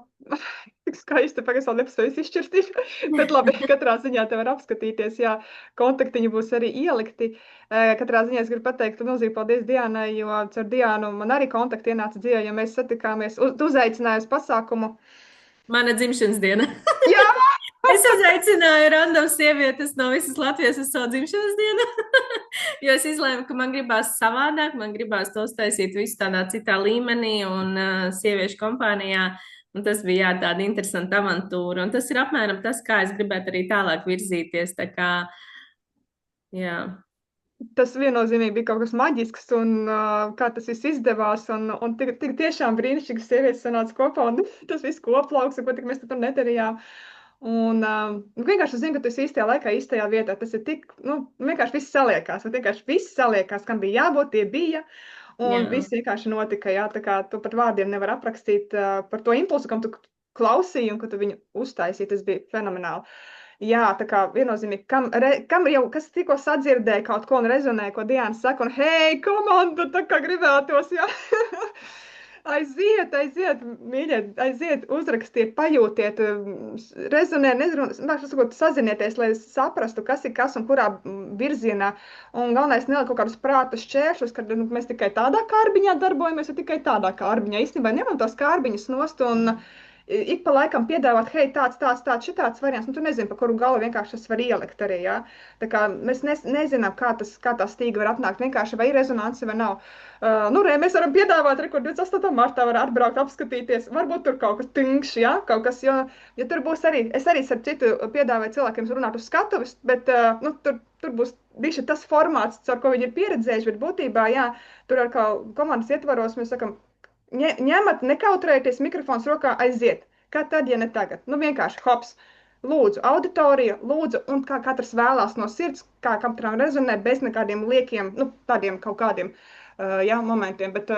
tik skaisti, pagaidām vēl nepasēju izšķirtīt, bet labi, katrā ziņā te var apskatīties, jā, kontaktiņi būs arī ielikti. Katrā ziņā es gribu pateikt milzīgi paldies Diānai, jo ar Diānu man arī kontakti ienāca dzīvē, ja mēs satikāmies, tu uzaicināji uz pasākumu. Mana dzimšanas diena. Jā! Es uzaicināju random sievietes no visas Latvijas uz savu dzimšanas dienu, jo es izlēmu, ka man gribās savādāk, man gribās to uztaisīt visu tādā citā līmenī un sieviešu kompānijā, un tas bija tāda interesanta avantūra, un tas ir apmēram tas, kā es gribētu arī tālāk virzīties, tā kā, jā. Tas viennozīmīgi bija kaut kas maģisks, un kā tas viss izdevās, un tik tiešām brīnišķīgas sievietes sanāca kopā, un tas viss koplauks, un ko tik mēs tur nedarījām. Un vienkārši zinu, ka tu esi īstajā laikā, īstajā vietā. Tas ir tik, vienkārši viss saliekās, kam bija jābūt, tie bija. Un viss vienkārši notika, jā, tā kā tu pat vārdiem nevar aprakstīt par to impulsu, kam tu klausīji un ka tu viņu uztaisīji. Tas bija fenomenāli. Jā, tā kā viennozīmīgi, kam jau, kas tikko sadzirdēja kaut ko un rezonēja, ko Diana saka, un hei, komanda, tā kā gribētos, jā. Aiziet, mīļie, uzrakstiet, pajūtiet, rezonē, sazinieties, lai saprastu, kas ir kas un kurā virzienā. Un galvenais neliek kaut kādus prāta šķēršļus, kad mēs tikai tādā kārbiņā darbojamies, vai tikai tādā kārbiņā. Īstenībā ņemam tās kārbiņas nost un ik pa laikam piedāvāt, hei, šitāds variants, tu nezini, pa kuru galu vienkārši tas var ielikt arī, jā. Tā kā mēs nezinām, kā tā stīga var atnākt, vienkārši vai ir rezonanci vai nav. Mēs varam piedāvāt, kur 28. martā var atbraukt, apskatīties, varbūt tur kaut kas tinkšs, jā, kaut kas, jo tur būs arī, es arī ar citu piedāvāju cilvēkiem runāt uz skatuves, bet, tur būs bišķi tas formāts, ar ko viņi ir pieredzējuši, bet būtībā, jā, tur ar kā komandas ietvaros mēs sakam, ņemat, nekautrējieties, mikrofons rokā, aiziet. Kā tad, ja ne tagad? Vienkārši hops. Lūdzu, auditorija, lūdzu, un kā katrs vēlās no sirds, kā katram rezonē, bez nekādiem liekiem, tādiem kaut kādiem momentiem. Bet,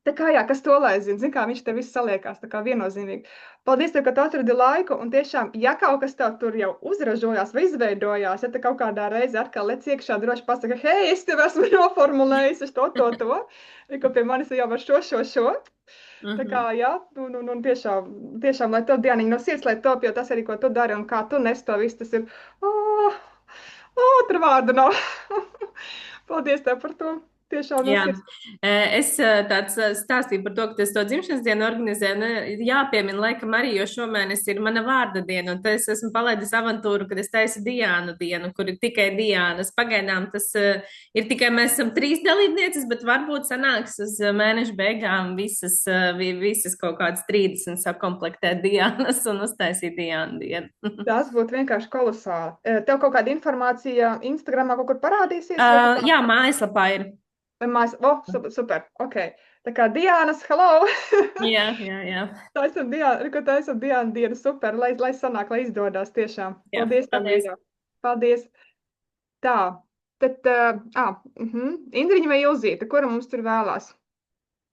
tā kā jā, kas to lai zina, kā viņš te viss saliekās, tā kā viennozīmīgi. Paldies tev, ka tu atradi laiku, un tiešām, ja kaut kas tev tur jau uzražojās vai izveidojās, ja te kaut kādā reize atkal lec iekšā, droši pasaka, hei, es tev esmu noformulējis, es to, ko pie manis jau var šo. Tā kā, jā, tiešām, lai tev Dianiņa no sirds, lai top, jo tas arī, ko tu dari un kā tu nes to visu, tas ir, otra vārda nav. Paldies tev par to. Tiešām no Jā, sirds. es tāds stāstīju par to, ka es to dzimšanas dienu organizēju. Jāpiemina, laikam, arī, jo šomēnes ir mana vārda diena, un tad es esmu palaidis avantūru, kad es taisu Diānu dienu, kur ir tikai Diānas. Pagaidām tas ir tikai mēs esam 3 dalībnieces, bet varbūt sanāks uz mēneša beigām visas kaut kādas 30 sakomplektēt Diānas un uztaisīt Diānu dienu. Tas būtu vienkārši kolosāli. Tev kaut kāda informācija Instagramā kaut kur parādīsies? Jā, mājaslapā ir. Super, ok. Tā kā Diānas, hello! Jā. Tā esam Diāna diena, super, lai sanāk, lai izdodas tiešām. Jā, paldies. Paldies. Tā, tad, Indriņa vai Ilzīte, kura mums tur vēlās?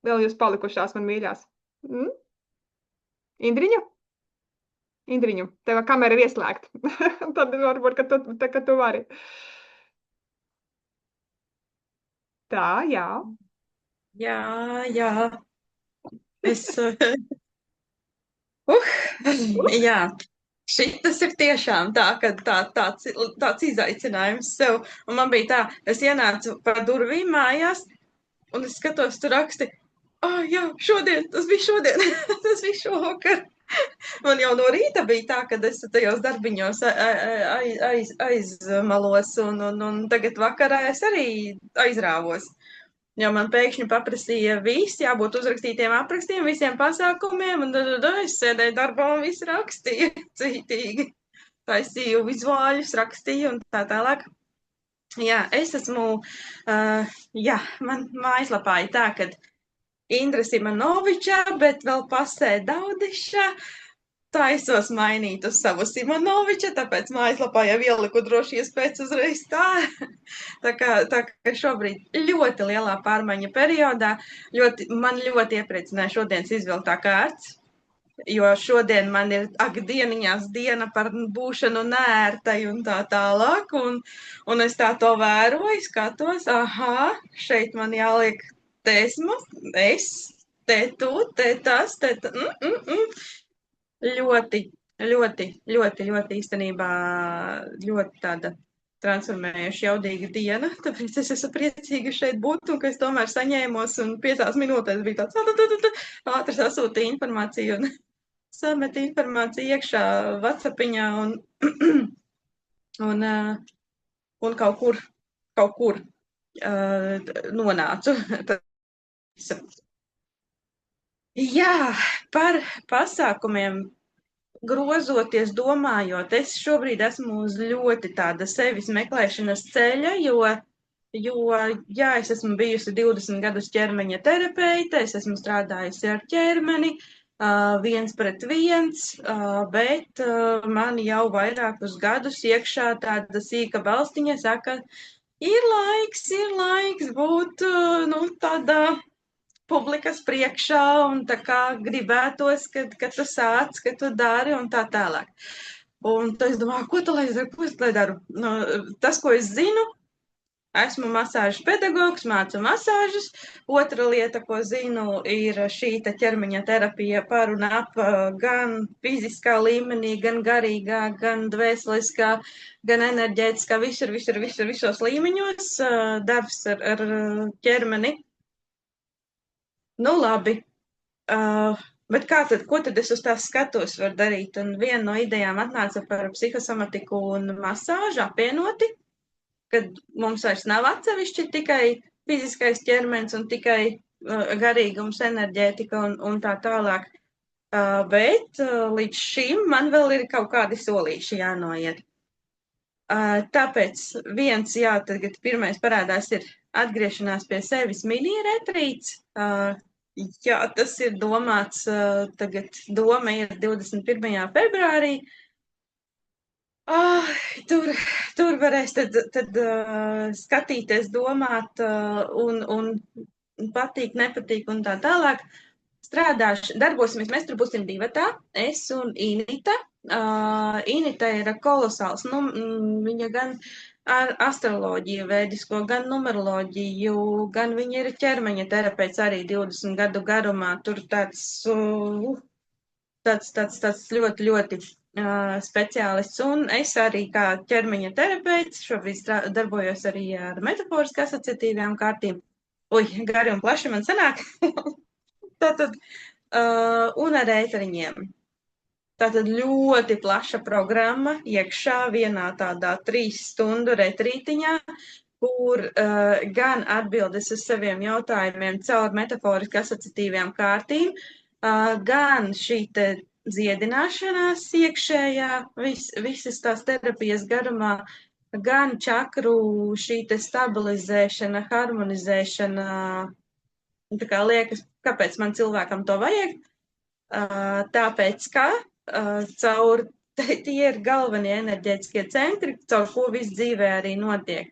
Vēl jūs palikušās, man mīļās. Indriņu, tev kamera ir ieslēgta. Tad varbūt, ka tu vari. Tā, jā. Jā. Es. Jā. Šitas ir tiešām tāds izaicinājums sev. Un man bija tā, es ienācu pa durvīm mājās, un es skatos, tur raksti, jā, tas bija šodien, tas bija šovakar. Man jau no rīta bija tā, kad es tajos darbiņos aizmalos, un tagad vakarā es arī aizrāvos. Jo man pēkšņi paprasīja jābūt uzrakstītiem aprakstiem, visiem pasākumiem, un es sēdēju darbā un visu rakstīju cītīgi. Taisīju vizuāļus, rakstīju un tā tālāk. Jā, es esmu, man mājaslapā ir tā, kad Indra Simonoviča, bet vēl pasē Daudiša. Taisos mainīt uz savu Simonoviča, tāpēc mājaslapā jau ieliku droši iespēc uzreiz tā. Tā kā šobrīd ļoti lielā pārmaiņa periodā. Man ļoti iepriecināja šodienas izvilktā kārts, jo šodien man ir dieniņās diena par būšanu nērtai un tā tālāk. Un es tā to vēroju, skatos, šeit man jāliek esmu, te tu, te tas, te tā. Ļoti īstenībā ļoti tāda transformējuša jaudīga diena, tāpēc es esmu priecīga šeit būt un ka es tomēr saņēmos un 5 minūtēs bija tāds ātri sasūtīja informāciju un sameta informāciju iekšā WhatsAppiņā un kaut kur nonācu. Jā, par pasākumiem grozoties, domājot, es šobrīd esmu uz ļoti tāda sevis meklēšanas ceļa, jo es esmu bijusi 20 gadus ķermeņa terapeite, es esmu strādājusi ar ķermeni, 1-1, bet man jau vairākus gadus iekšā tāda sīka balstiņa saka, ir laiks būt, tādā publikas priekšā un tā kā gribētos, ka tu sāc, ka tu dari un tā tālāk. Un tad es domāju, ko tu lai daru? Tas, ko es zinu, esmu masāžas pedagogs, mācu masāžas. Otra lieta, ko zinu, ir šī ķermeņa terapija par un ap gan fiziskā līmenī, gan garīgā, gan dvēseliskā, gan enerģētiskā, visos līmeņos, darbs ar ķermeni. Nu, labi. Bet ko tad es uz tās skatos varu darīt? Un viena no idejām atnāca par psihosomatiku un masāžu apvienoti, kad mums vairs nav atsevišķi tikai fiziskais ķermenis un tikai garīgums, enerģētika un tā tālāk. Bet līdz šim man vēl ir kaut kādi solīši jānoiet. Tāpēc tagad pirmais parādās ir atgriešanās pie sevis mini-retrīts. Jā, tas ir domāts, tagad doma ir 21. februārī. Tur varēs tad skatīties, domāt un patīk, nepatīk un tā tālāk. Darbosimies, mēs tur būsim divatā, es un Inita. Inita ir kolosāls, viņa gan ar astroloģiju vēdisko, gan numeroloģiju, gan viņa ir ķermeņa terapeits arī 20 gadu garumā. Tur tāds ļoti, ļoti speciālists. Un es arī kā ķermeņa terapeits šobrīd darbojos arī ar metaforiski asociatīvām kārtīm. Gari un plaši man sanāk. Tātad, un ar ēteriņiem. Tātad ļoti plaša programma iekšā vienā tādā 3 stundu retrītiņā, kur gan atbildes uz saviem jautājumiem caur metaforiski asociatīvām kārtīm, gan šī te dziedināšanās iekšējā, visas tās terapijas garumā, gan čakru šī te stabilizēšana, harmonizēšana. Tā kā liekas, kāpēc man cilvēkam to vajag? Tāpēc, ka tie ir galvenie enerģētiskie centri, caur ko viss dzīvē arī notiek.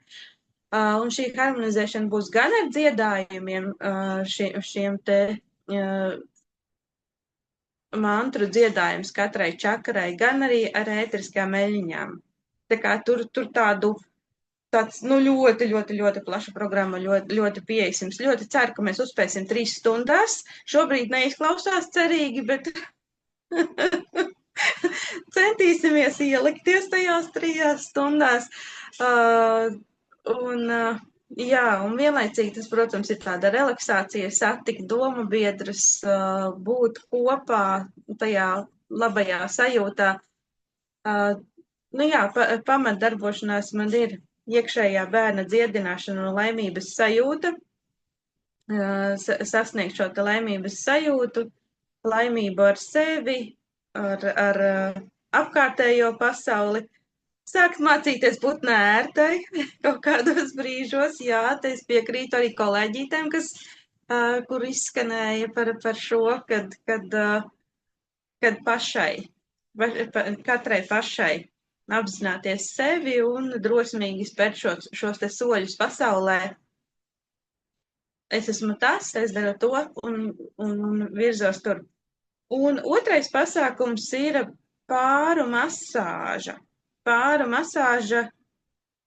Un šī harmonizēšana būs gan ar dziedājumiem, šiem te mantru dziedājums katrai čakrai, gan arī ar ēteriskām eļņām. Tā kā tur tāds ļoti, ļoti, ļoti plaša programma, ļoti, ļoti pieejams. Ļoti ceru, ka mēs uzspēsim 3 stundās. Šobrīd neizklausās cerīgi, bet centīsimies ielikties tajās 3 stundās. Un vienlaicīgi tas, protams, ir tāda relaksācija, satikt domu biedrus, būt kopā tajā labajā sajūtā. Pamatdarbošanās man ir iekšējā bērna dziedināšana un laimības sajūta, sasniegt šo te laimības sajūtu, laimību ar sevi, ar apkārtējo pasauli, sākt mācīties būt nērtai kaut kādos brīžos. Jā, te es piekrītu arī kolēģītēm, kur izskanēja par šo, kad katrai pašai apzināties sevi un drosmīgi spērt šos te soļus pasaulē. Es esmu tas, es daru to un virzos tur. Un otrais pasākums ir pāru masāža. Pāru masāža,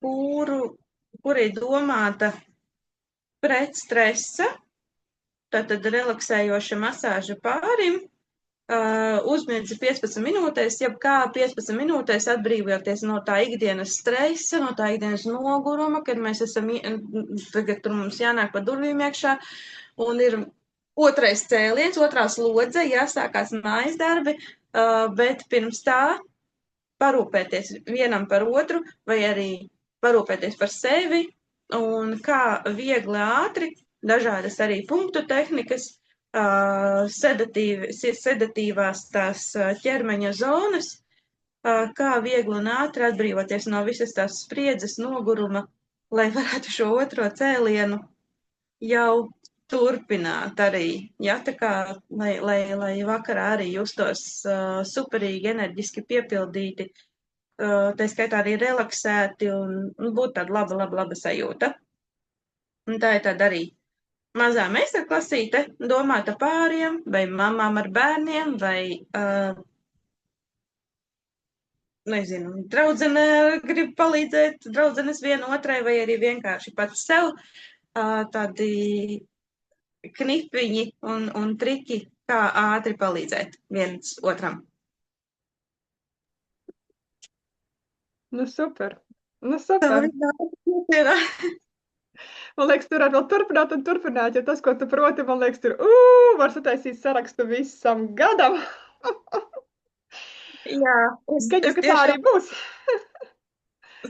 kur ir domāta pret stresa, tātad relaksējoša masāža pārim, uzmiedzi 15 minūtēs, jebkā 15 minūtēs atbrīvoties no tā ikdienas stresa, no tā ikdienas noguruma, kad mēs esam, tagad tur mums jānāk pa durvīm iekšā, un ir otrais cēliens, otrā slodze, jāsākās mājas darbi, bet pirms tā parūpēties vienam par otru, vai arī parūpēties par sevi, un kā viegli ātri, dažādas arī punktu tehnikas, sedatīvās tās ķermeņa zonas, kā viegli un ātri atbrīvoties no visas tās spriedzes, noguruma, lai varētu šo otro cēlienu jau turpināt arī. Ja, tā kā, lai vakarā arī justos superīgi, enerģiski piepildīti, tā skaitā arī relaksēti un būtu tāda laba sajūta. Un tā ir tāda arī mazā meistarklasīte, domāta pāriem, vai mamām ar bērniem, vai, draudzene grib palīdzēt, draudzenes viena otrai, vai arī vienkārši pats sev, tādi knipiņi un triki, kā ātri palīdzēt viens otram. Super. Man liekas, tur var vēl turpināt un turpināt, jo tas, ko tu proti, man liekas, tur var sataisīt sarakstu visam gadam. Jā, Gan jau, es ka tā arī tiešām būs.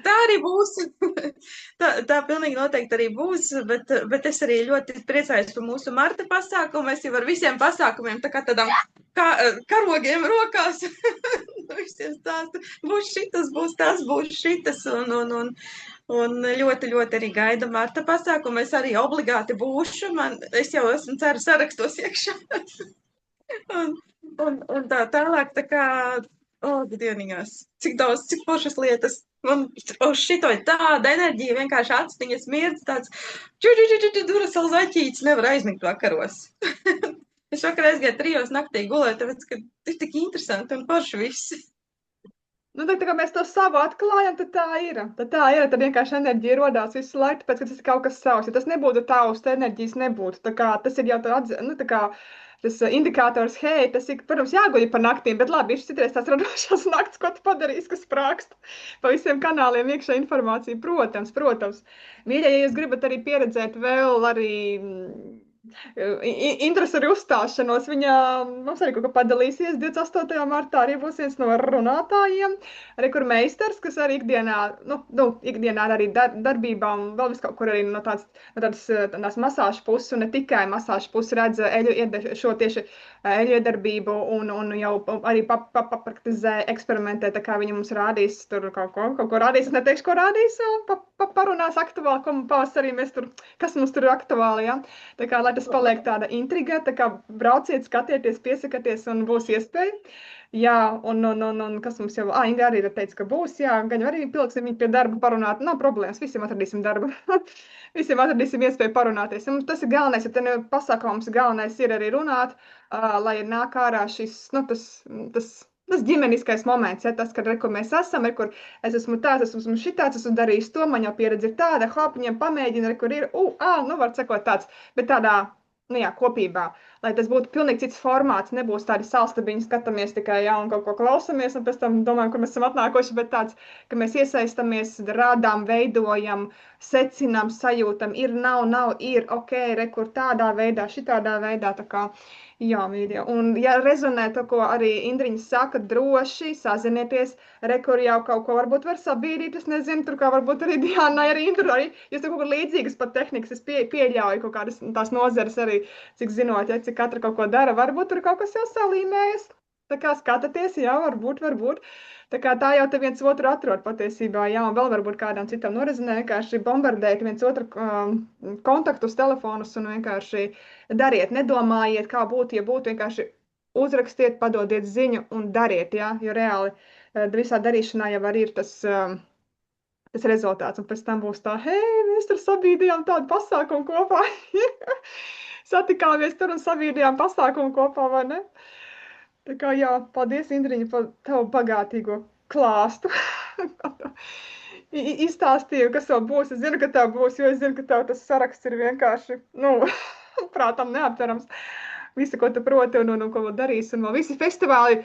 tā arī būs. Tā pilnīgi noteikti arī būs, bet es arī ļoti priecājos par mūsu marta pasākumu. Es jau ar visiem pasākumiem tā kā tādām karogiem rokās visiem stāstu. Būs šitas, būs tas, būs šitas. Un ļoti, ļoti arī gaida marta pasākumu. Es arī obligāti būšu. Es jau esmu ceru sarakstos iekšā. un tā tālāk, tā kā, dieniņās, cik daudz, cik foršas lietas. Man uz šito ir tāda enerģija, vienkārši aciņas mirdz, tāds durasel zaķīts, nevar aizmigt vakaros. Es vakar aizgāju 3 naktī gulēt, tāpēc, ka ir tik interesanti un forši visi. Nu, tā kā mēs to savu atklājam, tad tā ir. Tad vienkārši enerģija rodās visu laiku, tāpēc, ka tas ir kaut kas savs. Ja tas nebūtu tavs, tad enerģijas nebūtu. Tā kā tas ir jau tā kā tas indikators, hei, tas ir, protams, jāguļ par naktīm, bet labi, ir citreiz tās radošās nakts, ko tu padarīsi, kas sprākst pa visiem kanāliem iekšā informācija. Protams. Mīļie, ja jūs gribat arī pieredzēt vēl arī interesi ar uzstāšanos. Viņa mums arī kaut ko padalīsies. 28. martā arī būs viens no runātājiem, arī kur meistars, kas arī ikdienā arī darbībā un vēl vis kaut kur arī no tādas masāžu puses, un ne tikai masāžu puses redz šo tieši eļu iedarbību un jau arī papraktizē, eksperimentē, tā kā viņa mums rādīs tur kaut ko rādīs. Es neteikšu, ko rādīs, parunās aktuāli, ko pavasarī mēs tur, kas mums tur ir aktuāli, ja? Tā kā, lai tas paliek tāda intriga, tā kā brauciet, skatieties, piesakaties un būs iespēja. Jā, un kas mums jau, Inga arī teica, ka būs, jā, gan arī pilksim viņu pie darba parunāt, nav problēmas, visiem atradīsim darbu, visiem atradīsim iespēju parunāties. Un tas ir galvenais, ja te pasākums galvenais ir arī runāt, lai nāk ārā šis, tas ģimeniskais moments, ja, tas, kad kur mēs esam, kur es esmu tāds, esmu šitāds, esmu darījis to, man jau pieredze ir tāda, hop, viņiem pamēģina, kur ir, var sakot tāds, bet tādā, kopībā, lai tas būtu pilnīgi cits formāts, nebūs tādi salstabiņi, skatāmies tikai, un kaut ko klausamies, un pēc tam domājam, kur mēs esam atnākuši, bet tāds, ka mēs iesaistamies, rādām, veidojam, secinām, sajūtam, ir, nav, ir, ok, kur tādā veidā, šitādā veidā, tā kā, jā, mīļie. Un, ja rezonē to, ko arī Indriņa saka, droši sazinieties, kur jau kaut ko varbūt var sabīdīt, es nezinu, tur kā varbūt arī Diānai, arī Indru, arī, jūs tur kaut ko līdzīgas pat tehnikas, es pieļauju kaut kādas tās nozeres arī, cik zinot, ja, cik katra kaut ko dara, varbūt tur kaut kas jau salīmējas. Tā kā skatāties, jā, varbūt. Tā kā tā jau te viens otru atrod patiesībā, jā, un vēl varbūt kādām citam norezinē, vienkārši bombardēt viens otru kontaktus, telefonus un vienkārši dariet, nedomājiet, kā būtu, ja būtu, vienkārši uzrakstiet, padodiet ziņu un dariet, jā, jo reāli visā darīšanā jau arī ir tas rezultāts, un pēc tam būs tā, hei, mēs tur sabīdījām tādu pasākumu kopā, satikāmies tur un sabīdījām pasākumu kopā, vai ne? Tā kā, jā, paldies, Indriņa, par tavu bagātīgo klāstu. Izstāstīju, kas vēl būs. Es zinu, ka tev būs, jo es zinu, ka tev tas saraksts ir vienkārši, prātam neaptverams. Visu, ko tu proti un ko vēl darīs. Un vēl visi festivāli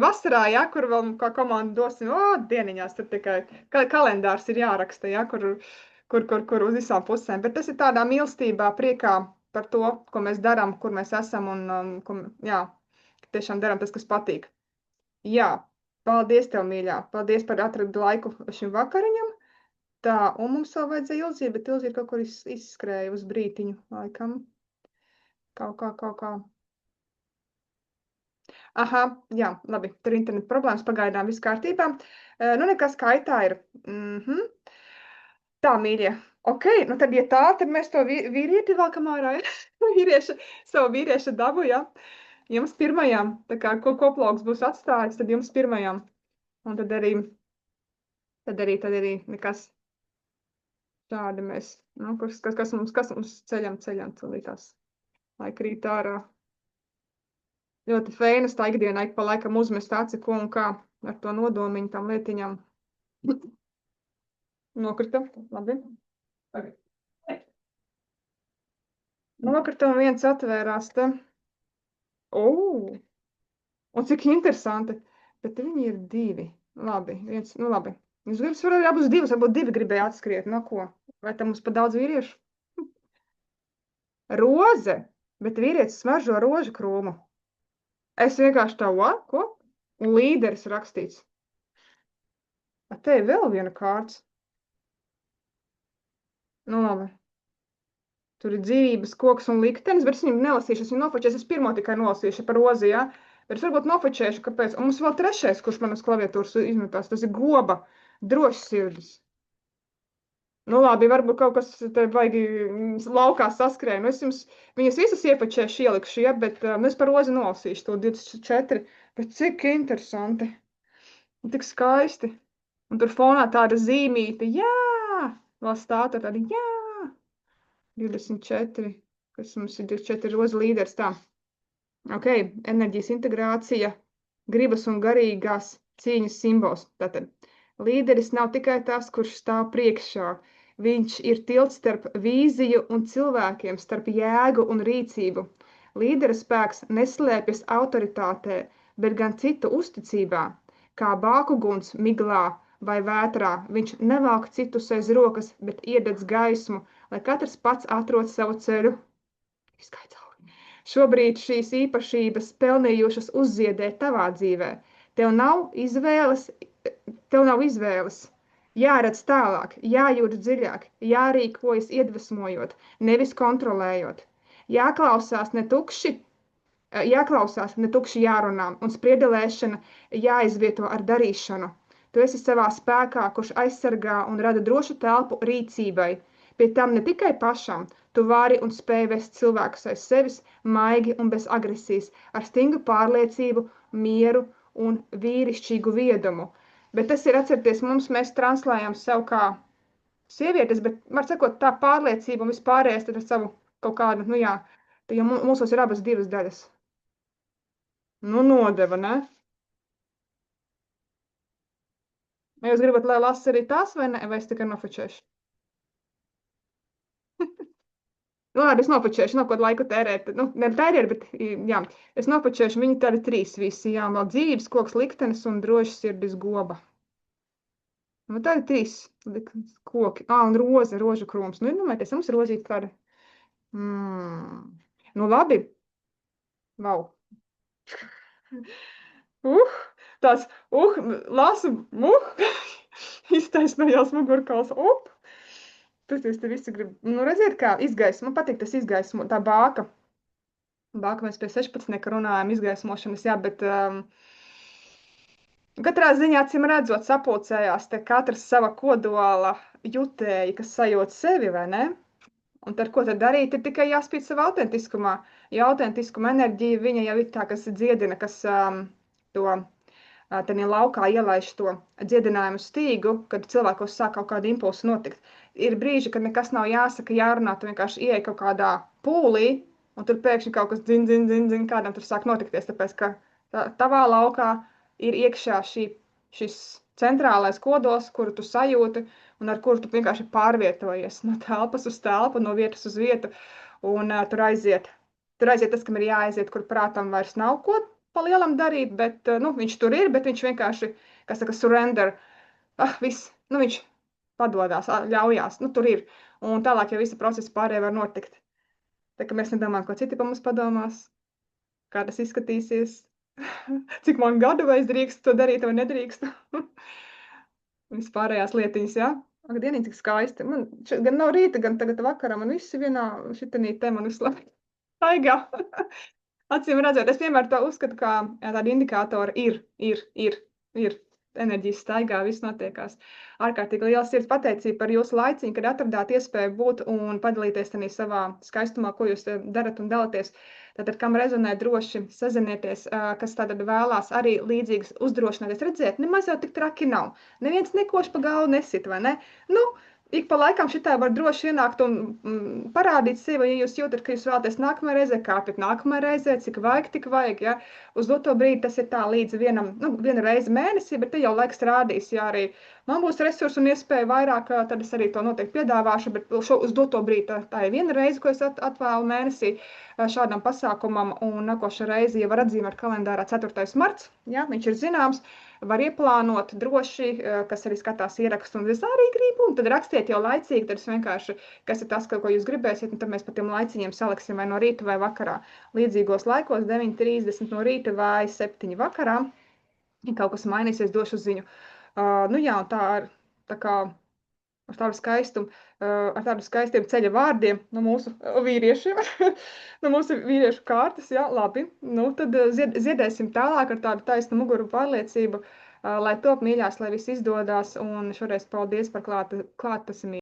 vasarā, ja, kur vēl kā komanda dosim, dieniņās, tur tikai kalendārs ir jāraksta, ja, kur uz visām pusēm. Bet tas ir tādā mīlestībā, priekā par to, ko mēs darām, kur mēs esam un, jā, tiešām darām tas, kas patīk. Jā, paldies tev, mīļā. Paldies par atradu laiku šim vakariņam. Tā, un mums vēl vajadzēja Ilzīti, bet Ilzīti kaut kur izskrēja uz brītiņu laikam. Kaut kā. Aha, jā, labi, tur internet problēmas pagaidām viss kārtībā. Nekas kā tā ir. Tā, mīļie. Ok, tad, ja tā, tad mēs to vīrieti valkam ārā, savu vīrieša dabu, jā. Jums pirmajām, tā kā koplauks būs atstājis, tad jums pirmajām. Un tad arī nekas tādi mēs, kas mums ceļam celītās, lai krīt ārā. Ļoti feinas tā ikdienā ik pa laikam uzmest aci, ko un kā ar to nodomiņu tam lietiņām. Nokrita, labi. Nokrita un viens atvērās te. Un cik interesanti, bet viņi ir 2. Labi, labi. Jūs gribat, varbūt abus 2, varbūt 2 gribēja atskriet, ko? Vai tam mums pa daudz vīriešu? Roze, bet vīrietis smaržo rožu krūmu. Es vienkārši tā, ko? Un līderis rakstīts. Te ir vēl viena kārts. Nu, labi. Tur ir dzīvības koks un liktenis, bet es viņu nelasīšu, es viņu nofočēšu, es pirmo tikai nolasīšu par rozi, jā. Bet es varbūt nofočēšu, kāpēc. Un mums vēl trešais, kurš man uz klaviatūras izmetās, tas ir goba, drošsirdis. Nu, labi, varbūt kaut kas te vajag laukā saskrēja. Nu, es jums viņas visas iepačēšu ielikšu, ja, bet es par rozi nolasīšu to 24. Bet cik interesanti. Un tik skaisti. Un tur fonā tāda zīmīte, jā, vēl stāta tāda, jā. 24, kas mums ir 24 roza līderis, tā. Ok, enerģijas integrācija, gribas un garīgās cīņas simbols. Tātad, līderis nav tikai tas, kurš stāv priekšā. Viņš ir tilts starp vīziju un cilvēkiem, starp jēgu un rīcību. Līdera spēks neslēpjas autoritātē, bet gan citu uzticībā. Kā bākuguns miglā vai vētrā, viņš nevelk citus aiz rokas, bet iededz gaismu, lai katrs pats atrod savu ceļu. Šobrīd šīs īpašības pelnījušas uzziedēt tavā dzīvē. Tev nav izvēles. Jāredz tālāk, jājūt dziļāk, jārīkojas iedvesmojot, nevis kontrolējot. Jāklausās ne tukši jārunā, un spriedelēšana jāizvieto ar darīšanu. Tu esi savā spēkā, kurš aizsargā un rada drošu telpu rīcībai. Pie tam ne tikai pašam, tu vari un spēj vest cilvēkus aiz sevis, maigi un bez agresijas, ar stingru pārliecību, mieru un vīrišķīgu viedumu. Bet tas ir, atcerieties, mēs translējam sev kā sievietes, bet, var sakot, tā pārliecība un vispārējais tad ar savu kaut kādu, nu jā, jo mūsos ir abas divas daļas. Nu, nodeva, ne? Vai jūs gribat, lai lasa arī tās, vai ne? Vai es tikai nofočēšu? Nu, labi, es nofočēšu, nav kaut laiku tērēt. Nu, ne tērēt, bet, jā, es nofočēšu, viņi tādi 3 visi, jā, vēl dzīves, koks, liktenis un drošsirdis goba. Nu, tādi 3 koki. Un rožu krūms. Nu, iedomājieties, mums rozīt tāda. Nu, labi. Vau. Tāds, lasu, iztaisnājās mugurkauls, Tas jūs te visi grib. Nu, redziet, kā izgaismo. Man patīk tas izgaismo, tā bāka. Bāka mēs pie 16 runājam izgaismošanas, jā, bet katrā ziņā, acīm redzot, sapulcējās te katrs sava kodola jutēji, kas sajūt sevi, vai ne? Un ar ko tad darīt, ir tikai jāspīd savā autentiskumā. Jo autentiskuma enerģija, viņa jau ir tā, kas dziedina, kas tādā laukā ielaiž to dziedinājumu stīgu, kad cilvēkos sāk kaut kāda impulsa notikt. Ir brīži, kad nekas nav jāsaka, jārunā, tu vienkārši ieej kaut kādā pūlī, un tur pēkšņi kaut kas dzin, kādam tur sāk notikties, tāpēc, ka tavā laukā ir iekšā šis centrālais kodols, kuru tu sajūti, un ar kuru tu vienkārši pārvietojies no telpas uz telpu, no vietas uz vietu, un tur aiziet tas, kam ir jāaiziet, kur prātam vairs nav ko pa lielam darīt, bet, viņš tur ir, bet viņš vienkārši, kas saka, surrender, viss, viņš padodās, ļaujās, tur ir, un tālāk jau visa procesa pārējā var notikt. Tā kā mēs nedomājam, ko citi pa mums padomās, kā tas izskatīsies, cik man gadu, vai es drīkstu to darīt, vai nedrīkstu. Vispārējās lietiņas, jā. Ak, dieniņ, cik skaisti. Man gan nav rīta, gan tagad vakarā, man visi vienā šitanī te man visu labi staigā. Acīm redzot, es vienmēr to uzskatu, kā tāda indikātora ir enerģijas staigā, viss notiekās. Ārkārtīgi liels sirds pateicība par jūsu laiciņu, kad atradāt iespēju būt un padalīties tanī savā skaistumā, ko jūs darat un dalaties. Tātad, kam rezonē, droši sazinieties, kas tātad vēlās arī līdzīgas uzdrošināties. Redziet, nemaz jau tik traki nav. Neviens nekoši pa galvu nesit, vai ne? Ik pa laikam šitā var droši ienākt un parādīt sevi, ja jūs jūtat, ka jūs vēlaties nākamajā reizē, kāpēc nākamajā reizē, cik vajag, tik vajag, ja. Uz doto brīdi tas ir tā līdz viena reize mēnesī, bet te jau laiks rādīs, ja arī man būs resursi un iespēja vairāk, tad es arī to noteikti piedāvāšu, bet uz doto brīdi tā ir viena reize, ko es atvēlu mēnesī šādam pasākumam, un nākošā reize jau var atzīmēt kalendārā 4. marts, ja, viņš ir zināms. var ieplānot droši, kas arī skatās ierakstu, un es arī gribu, un tad rakstiet jau laicīgi, tad es vienkārši, kas ir tas, ko jūs gribēsiet, un tad mēs pa tiem laiciņiem saliksim vai no rīta vai vakarā. Līdzīgos laikos 9:30 no rīta vai 7 vakarā. Ja kaut kas mainīsies, došu ziņu. Nu jā, un tā kā ar tādu skaistiem ceļa vārdiem no mūsu vīriešiem, no mūsu vīriešu kārtas, jā, labi. Nu, tad ziedēsim tālāk ar tādu taisnu muguru pārliecību, lai top mīļās, lai viss izdodas, un šoreiz paldies par klātesamību.